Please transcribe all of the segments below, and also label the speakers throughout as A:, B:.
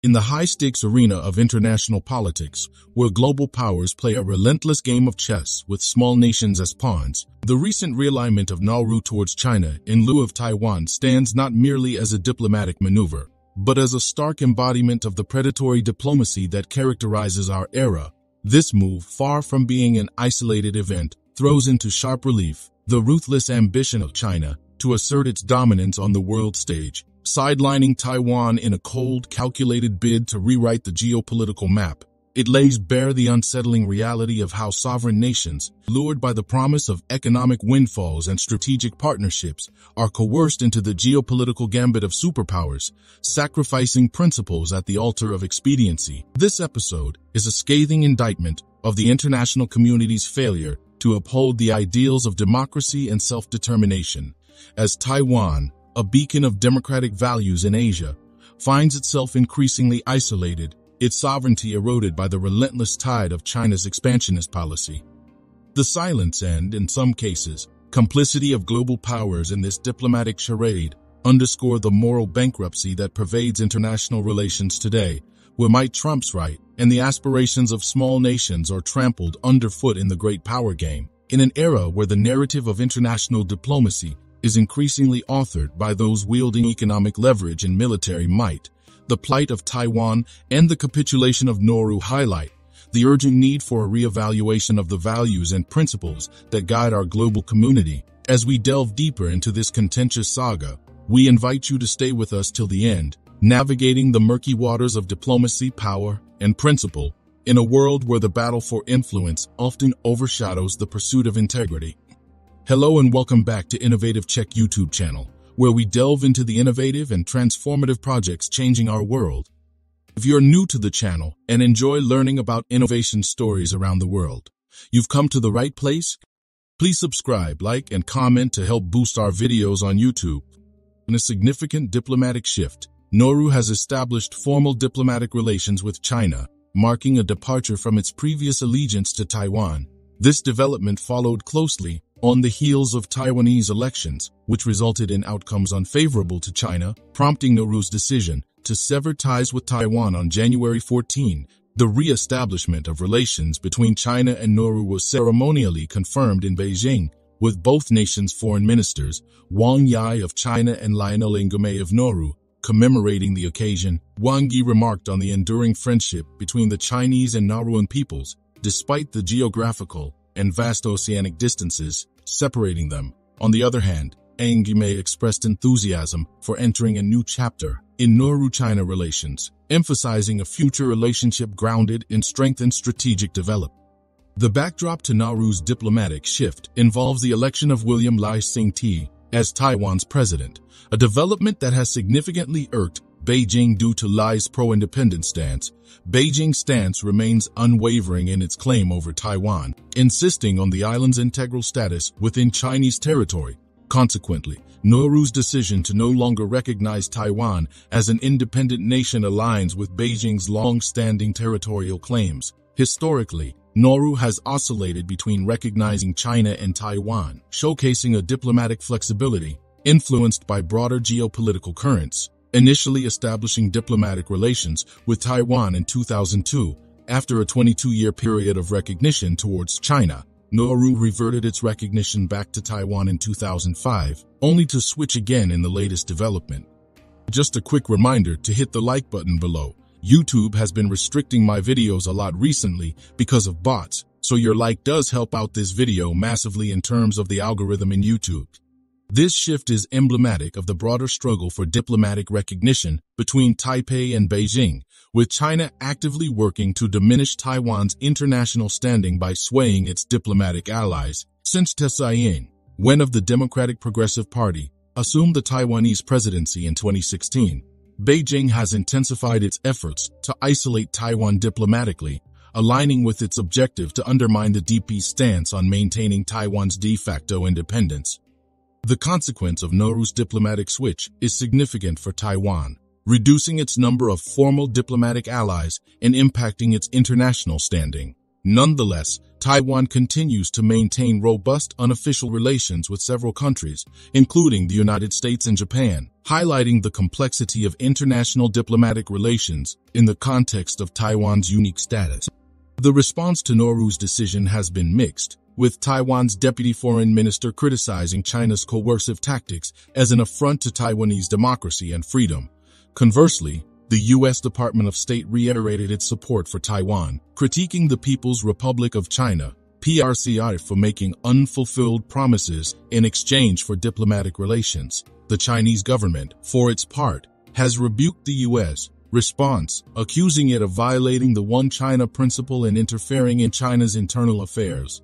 A: In the high-stakes arena of international politics, where global powers play a relentless game of chess with small nations as pawns, the recent realignment of Nauru towards China in lieu of Taiwan stands not merely as a diplomatic maneuver, but as a stark embodiment of the predatory diplomacy that characterizes our era. This move, far from being an isolated event, throws into sharp relief the ruthless ambition of China to assert its dominance on the world stage, sidelining Taiwan in a cold, calculated bid to rewrite the geopolitical map. It lays bare the unsettling reality of how sovereign nations, lured by the promise of economic windfalls and strategic partnerships, are coerced into the geopolitical gambit of superpowers, sacrificing principles at the altar of expediency. This episode is a scathing indictment of the international community's failure to uphold the ideals of democracy and self-determination, as Taiwan, a beacon of democratic values in Asia, finds itself increasingly isolated, its sovereignty eroded by the relentless tide of China's expansionist policy. The silence and, in some cases, complicity of global powers in this diplomatic charade underscore the moral bankruptcy that pervades international relations today, where might trumps right and the aspirations of small nations are trampled underfoot in the great power game. In an era where the narrative of international diplomacy is increasingly authored by those wielding economic leverage and military might, the plight of Taiwan and the capitulation of Nauru highlight the urgent need for a reevaluation of the values and principles that guide our global community. As we delve deeper into this contentious saga, we invite you to stay with us till the end, navigating the murky waters of diplomacy, power, and principle, in a world where the battle for influence often overshadows the pursuit of integrity. Hello and welcome back to Innovative Check YouTube channel, where we delve into the innovative and transformative projects changing our world. If you're new to the channel and enjoy learning about innovation stories around the world, you've come to the right place. Please subscribe, like, and comment to help boost our videos on YouTube. In a significant diplomatic shift, Nauru has established formal diplomatic relations with China, marking a departure from its previous allegiance to Taiwan. This development followed closely on the heels of Taiwanese elections, which resulted in outcomes unfavorable to China, prompting Nauru's decision to sever ties with Taiwan on January 14. The re-establishment of relations between China and Nauru was ceremonially confirmed in Beijing, with both nations' foreign ministers, Wang Yi of China and Lionel Nguema of Nauru, commemorating the occasion. Wang Yi remarked on the enduring friendship between the Chinese and Nauruan peoples, despite the geographical and vast oceanic distances separating them. On the other hand, Nguema expressed enthusiasm for entering a new chapter in Nauru-China relations, emphasizing a future relationship grounded in strengthened strategic development. The backdrop to Nauru's diplomatic shift involves the election of William Lai Ching-te as Taiwan's president, a development that has significantly irked Beijing due to Lai's pro-independence stance. Beijing's stance remains unwavering in its claim over Taiwan, insisting on the island's integral status within Chinese territory. Consequently, Nauru's decision to no longer recognize Taiwan as an independent nation aligns with Beijing's long-standing territorial claims. Historically, Nauru has oscillated between recognizing China and Taiwan, showcasing a diplomatic flexibility influenced by broader geopolitical currents. Initially establishing diplomatic relations with Taiwan in 2002, after a 22-year period of recognition towards China, Nauru reverted its recognition back to Taiwan in 2005, only to switch again in the latest development. Just a quick reminder to hit the like button below. YouTube has been restricting my videos a lot recently because of bots, so your like does help out this video massively in terms of the algorithm in YouTube. This shift is emblematic of the broader struggle for diplomatic recognition between Taipei and Beijing, with China actively working to diminish Taiwan's international standing by swaying its diplomatic allies. Since Tsai Ing-wen of the Democratic Progressive Party assumed the Taiwanese presidency in 2016, Beijing has intensified its efforts to isolate Taiwan diplomatically, aligning with its objective to undermine the DP's stance on maintaining Taiwan's de facto independence. The consequence of Nauru's diplomatic switch is significant for Taiwan, reducing its number of formal diplomatic allies and impacting its international standing. Nonetheless, Taiwan continues to maintain robust unofficial relations with several countries, including the United States and Japan, highlighting the complexity of international diplomatic relations in the context of Taiwan's unique status. The response to Nauru's decision has been mixed, with Taiwan's deputy foreign minister criticizing China's coercive tactics as an affront to Taiwanese democracy and freedom. Conversely, the U.S. Department of State reiterated its support for Taiwan, critiquing the People's Republic of China, PRCI, for making unfulfilled promises in exchange for diplomatic relations. The Chinese government, for its part, has rebuked the U.S. response, accusing it of violating the One China principle and interfering in China's internal affairs.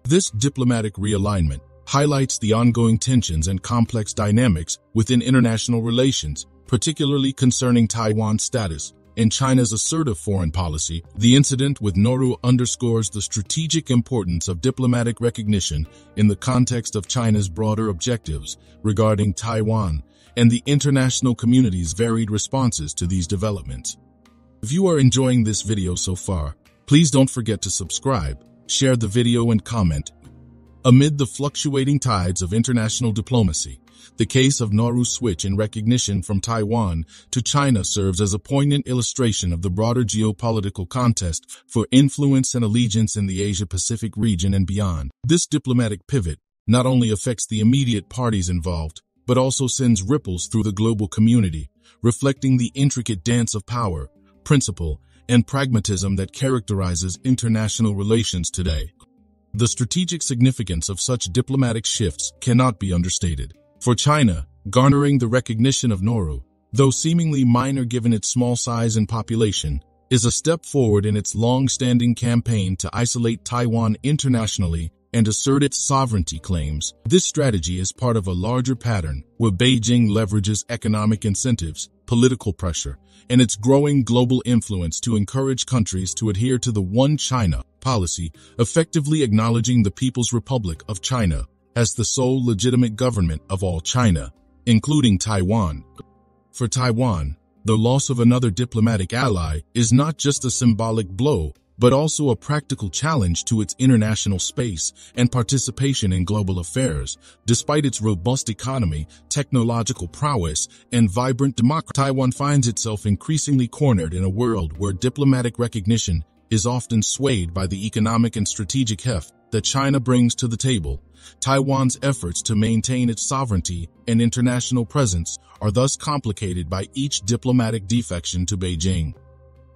A: This diplomatic realignment highlights the ongoing tensions and complex dynamics within international relations, particularly concerning Taiwan's status and China's assertive foreign policy. The incident with Nauru underscores the strategic importance of diplomatic recognition in the context of China's broader objectives regarding Taiwan and the international community's varied responses to these developments. If you are enjoying this video so far, please don't forget to subscribe, share the video, and comment. Amid the fluctuating tides of international diplomacy, the case of Nauru's switch in recognition from Taiwan to China serves as a poignant illustration of the broader geopolitical contest for influence and allegiance in the Asia-Pacific region and beyond. This diplomatic pivot not only affects the immediate parties involved, but also sends ripples through the global community, reflecting the intricate dance of power, principle, and pragmatism that characterizes international relations today. The strategic significance of such diplomatic shifts cannot be understated. For China, garnering the recognition of Nauru, though seemingly minor given its small size and population, is a step forward in its long-standing campaign to isolate Taiwan internationally and assert its sovereignty claims. This strategy is part of a larger pattern where Beijing leverages economic incentives, political pressure, and its growing global influence to encourage countries to adhere to the One China policy, effectively acknowledging the People's Republic of China as the sole legitimate government of all China, including Taiwan. For Taiwan, the loss of another diplomatic ally is not just a symbolic blow, but also a practical challenge to its international space and participation in global affairs. Despite its robust economy, technological prowess, and vibrant democracy, Taiwan finds itself increasingly cornered in a world where diplomatic recognition is often swayed by the economic and strategic heft that China brings to the table. Taiwan's efforts to maintain its sovereignty and international presence are thus complicated by each diplomatic defection to Beijing.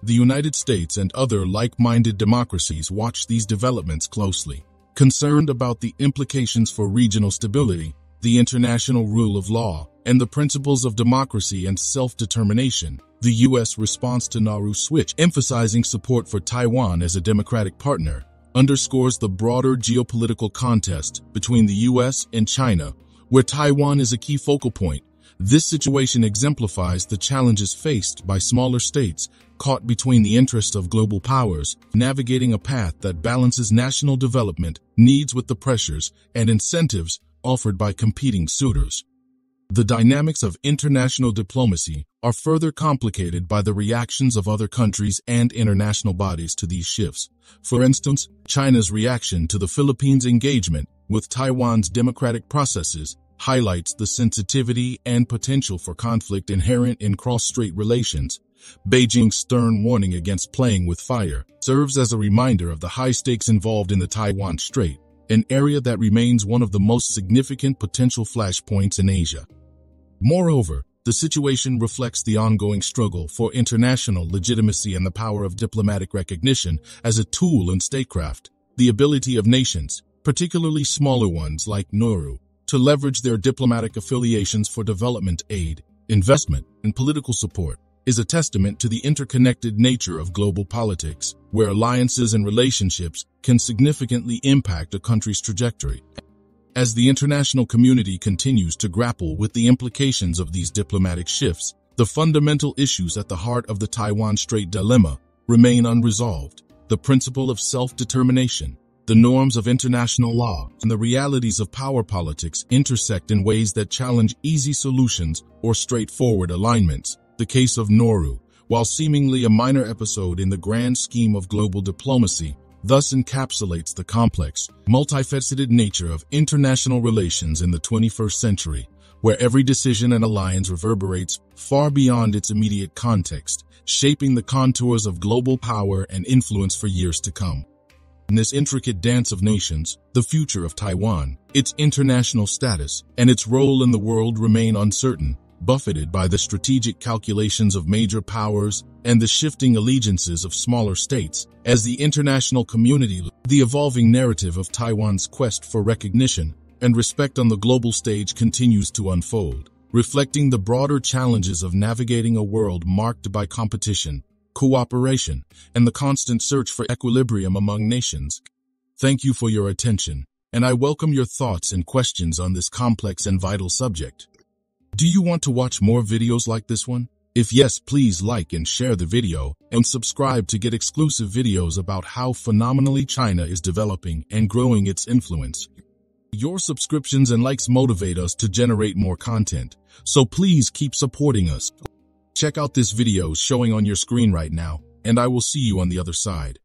A: The United States and other like-minded democracies watch these developments closely. Concerned about the implications for regional stability, the international rule of law, and the principles of democracy and self-determination, the U.S. response to Nauru's switch, emphasizing support for Taiwan as a democratic partner, underscores the broader geopolitical contest between the U.S. and China, where Taiwan is a key focal point. This situation exemplifies the challenges faced by smaller states caught between the interests of global powers, navigating a path that balances national development needs with the pressures and incentives offered by competing suitors. The dynamics of international diplomacy are further complicated by the reactions of other countries and international bodies to these shifts. For instance, China's reaction to the Philippines' engagement with Taiwan's democratic processes highlights the sensitivity and potential for conflict inherent in cross-strait relations. Beijing's stern warning against playing with fire serves as a reminder of the high stakes involved in the Taiwan Strait, an area that remains one of the most significant potential flashpoints in Asia. Moreover, the situation reflects the ongoing struggle for international legitimacy and the power of diplomatic recognition as a tool in statecraft. The ability of nations, particularly smaller ones like Nauru, to leverage their diplomatic affiliations for development aid, investment, and political support is a testament to the interconnected nature of global politics, where alliances and relationships can significantly impact a country's trajectory. As the international community continues to grapple with the implications of these diplomatic shifts, the fundamental issues at the heart of the Taiwan Strait dilemma remain unresolved. The principle of self-determination, the norms of international law, and the realities of power politics intersect in ways that challenge easy solutions or straightforward alignments. The case of Nauru, while seemingly a minor episode in the grand scheme of global diplomacy, thus encapsulates the complex, multifaceted nature of international relations in the 21st century, where every decision and alliance reverberates far beyond its immediate context, shaping the contours of global power and influence for years to come. In this intricate dance of nations, the future of Taiwan, its international status, and its role in the world remain uncertain, buffeted by the strategic calculations of major powers and the shifting allegiances of smaller states. As the international community, the evolving narrative of Taiwan's quest for recognition and respect on the global stage continues to unfold, reflecting the broader challenges of navigating a world marked by competition, cooperation, and the constant search for equilibrium among nations. Thank you for your attention, and I welcome your thoughts and questions on this complex and vital subject. Do you want to watch more videos like this one? If yes, please like and share the video, and subscribe to get exclusive videos about how phenomenally China is developing and growing its influence. Your subscriptions and likes motivate us to generate more content, so please keep supporting us. Check out this video showing on your screen right now, and I will see you on the other side.